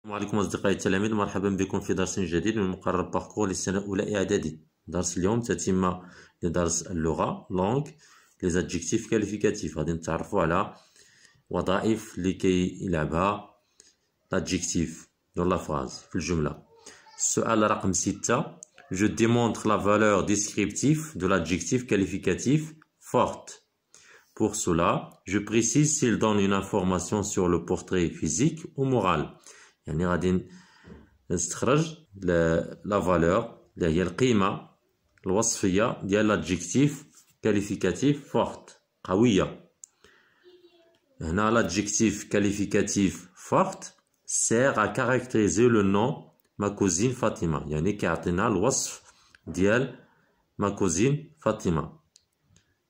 السلام عليكم أصدقائي التلاميذ، مرحبا بكم في درس جديد من مقرر باركور للسنة الأولى إعدادي. درس اليوم تتمة لدرس اللغة لونغ لي زادجيكتيف كاليفيكاتيف. غادي نتعرفوا على وظائف اللي كيلعبها لادجيكتيف دون لا فراز في الجملة. السؤال رقم 6: Je démontre la valeur descriptive de l'adjectif qualificatif forte. Pour cela, je précise s'il donne une information sur le portrait physique ou moral. يعني غادي نستخرج لا فالور اللي هي القيمة الوصفية ديال لادجيكتيف كاليفيكاتيف فورت قوية. هنا l'adjectif qualificatif forte sert à caractériser le nom ma cousine Fatima، يعني كيعطينا الوصف ديال ما كوزين فاطمة،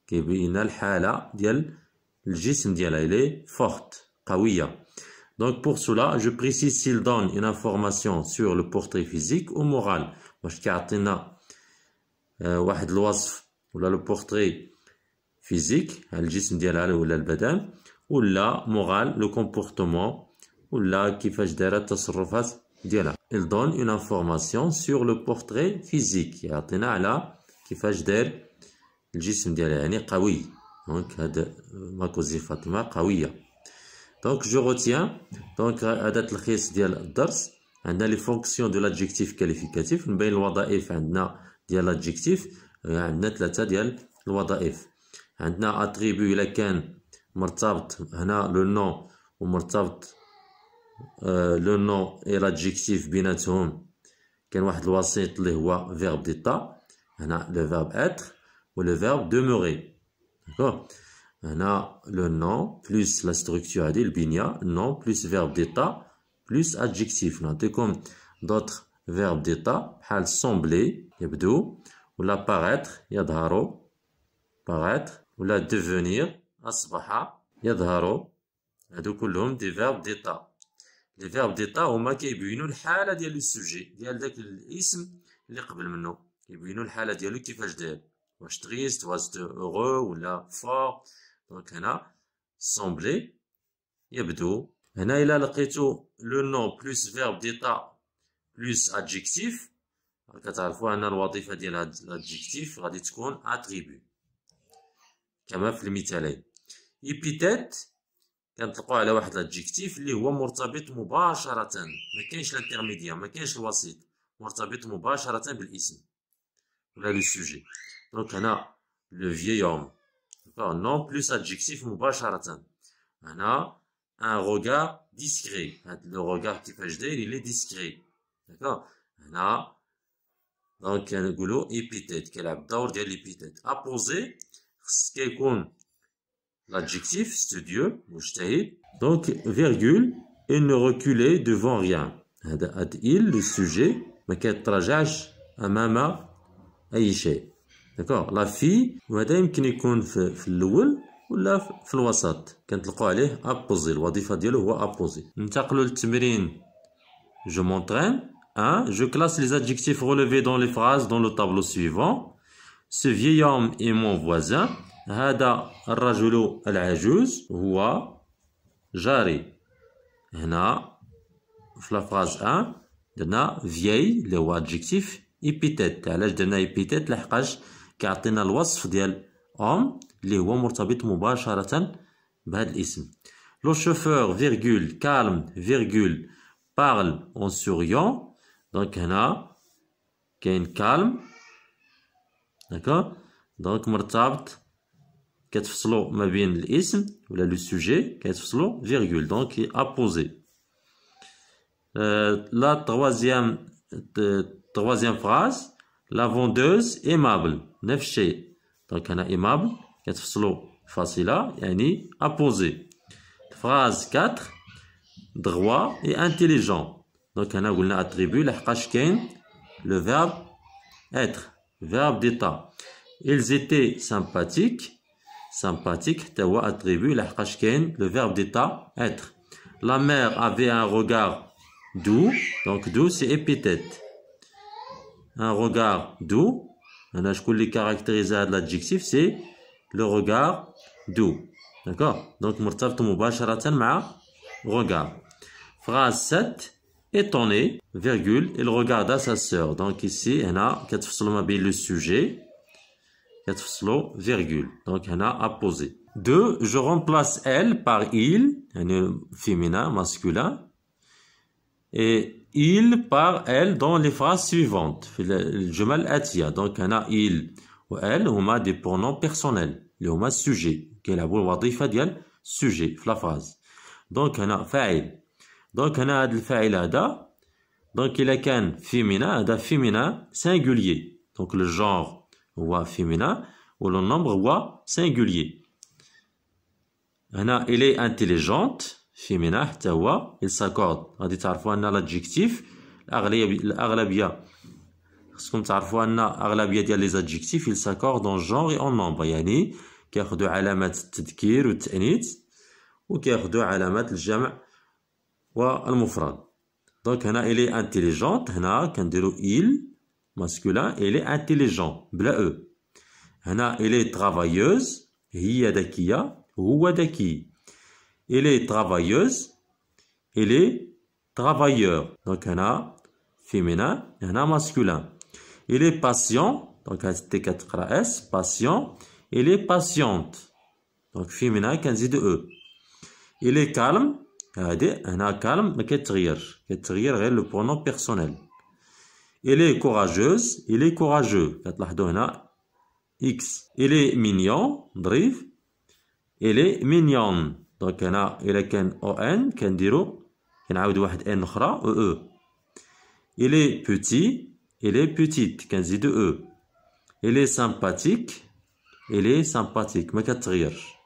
كيبين الحالة ديال الجسم ديالها إلي فورت قوية. Donc pour cela, je précise s'il donne une information sur le portrait physique ou moral. واش كيعطينا واحد الوصف ولا لو بورتري فيزيك على الجسم ديالها ولا البدن، ولا مورال لو كومبورتمون ولا كيفاش دايره التصرفات ديالها. Il donne une information sur le portrait physique، يعطينا على كيفاش داير الجسم ديالها، يعني قوي. دونك هاد ما كوزين فاطمة قوية. Donc je retiens donc أداة القياس ديال الدرس. عندنا لي فونكسيون دو لادجيكتيف كاليفيكاتيف، من بين الوظائف عندنا ديال لادجيكتيف عندنا 3 ديال الوظائف. عندنا اتريبيو إلا كان مرتبط هنا لو نون ومرتبط لو نون اي لادجيكتيف بيناتهم، كان واحد الوسيط اللي هو فيرب ديتا، هنا لو فيرب اتر و لو فيرب دوموري. داكوغ، هنا لو نون بلس لا ستركتور هادي البنية، نون بلس فيرب ديتا بلس adjectif. نعطيكم دوطخ فيرب ديتا بحال سومبلي يبدو، ولا باغيتر يظهر، باغيتر، ولا ديفونير أصبح يظهر. هادو كلهم دي فيرب ديتا. لي فيرب ديتا هما كيبينو الحالة ديال لو سوجي ديال داك الاسم اللي قبل منو، كيبينو الحالة ديالو كيفاش داير، واش تريست واش هوغو ولا فور. دونك هنا سومبلي يبدو. هنا إلا لقيتو لو نون بلس فيرب ديتا بلس adjectif، كتعرفوا أن الوظيفة ديال هاد الادجيكتيف غادي تكون اتريبيو كما في المثالين. إبيتيت كنطلقوا على واحد الادجيكتيف اللي هو مرتبط مباشرة، مكاينش لانترميديير، مكاينش الوسيط، مرتبط مباشرة بالاسم ولا لو سوجي. دونك هنا لو فيي هوم، نون بلس adjectif مباشرة. هنا un regard discret، هاد لو regard كيفاش داير il est discret. داكوغ، هنا دونك كنقولو épithète كيلعب الدور ديال l'épithète. أبوزي خص كيكون l'adjectif studieux مجتهد، دونك فيرغول il ne reculait devant rien. هاد il لو سوجي ما كيتراجعش أمام أي شيء. داكوغ، لا في وهذا يمكن يكون في الأول ولا في الوسط، كنطلقوا عليه ابوزي، الوظيفه ديالو هو ابوزي. ننتقلوا للتمرين جو مونطرين. 1. Je classe les adjectifs relevés dans les phrases dans le tableau suivant. Ce vieil homme est mon voisin. هذا الرجل العجوز هو جاري. هنا في لا فراز 1 درنا vieil اللي هو adjectif épithète. علاش درنا épithète؟ لحقاش كيعطينا الوصف ديال homme اللي هو مرتبط مباشرة بهذا الاسم. لو شوفور فيرغول كالم فيرغول بارل اون سوريون. دونك هنا كاين كالم، داكوغ، دونك مرتبط كتفصلو ما بين الاسم ولا لو سوجي كتفصلو فيرغول، دونك ابوزي. لا troisième phrase la vendeuse aimable، نفس الشيء. دونك هنا aimable كتفصلو فاصلة يعني أبوزي. فراز 4 droit et intelligent. دونك هنا قلنا اتريبيو لحقاش كاين لو فيرب être فيرب ديتا. ils étaient sympathiques، sympathique حتى هو اتريبيو لحقاش كاين لو فيرب ديتا être. la mère avait un regard doux، دونك doux c'est épithète. un regard doux، هنا شكون اللي كاركتيريزي هاد l'adjectif؟ c'est le regard doux. D'accord? Donc مرتبط مباشرة مع regard. Phrase 7. étonné, virgule, il regarda sa sœur. Donc ici, on a le sujet, virgule. Donc on a apposé. 2. Je remplace elle par il, féminin, masculin, et il par elle dans les phrases suivantes. الجمل الآتية. Donc on a il ou elle هما des pronoms personnels اللي هما sujet كيلعبوا الوظيفة ديال sujet في la phrase. Donc on a فاعل. Donc هنا هذا الفاعل هذا donc إلا كان féminin هذا féminin singulier. Donc le genre هو féminin و le nombre هو singulier. هنا il est intelligente féminin حتى هو il s'accorde. غادي تعرفوا أن l'adjectif الأغلبية خصكم تعرفوا أن أغلبية ديال les adjectifs il s'accorde en genre et en nombre. يعني كياخدو علامات التذكير والتأنيث وكياخدو علامات الجمع والمفرد. دونك هنا il est intelligente هنا كنديرو il masculin il est intelligent بلا e. هنا il est travailleuse هي ذكية وهو ذكي. il est travailleuse il est travailleur. Donc هنا féminin هنا masculin. il est patient donc هاد كتقرا اس patient il est patiente donc féminin كنزيد e. il est calme هادي هنا calme ما كيتغيرش كيتغير غير لو pronom personnel. il est courageuse il est courageux كتلاحظوا هنا x. il est mignon ظريف il est mignonne. دونك هنا إلا كان on كنديرو كنعاودو واحد ان أخرى e. il est petit il est petite كنزيدو e. il est sympathique il est sympathique ما كتغيرش.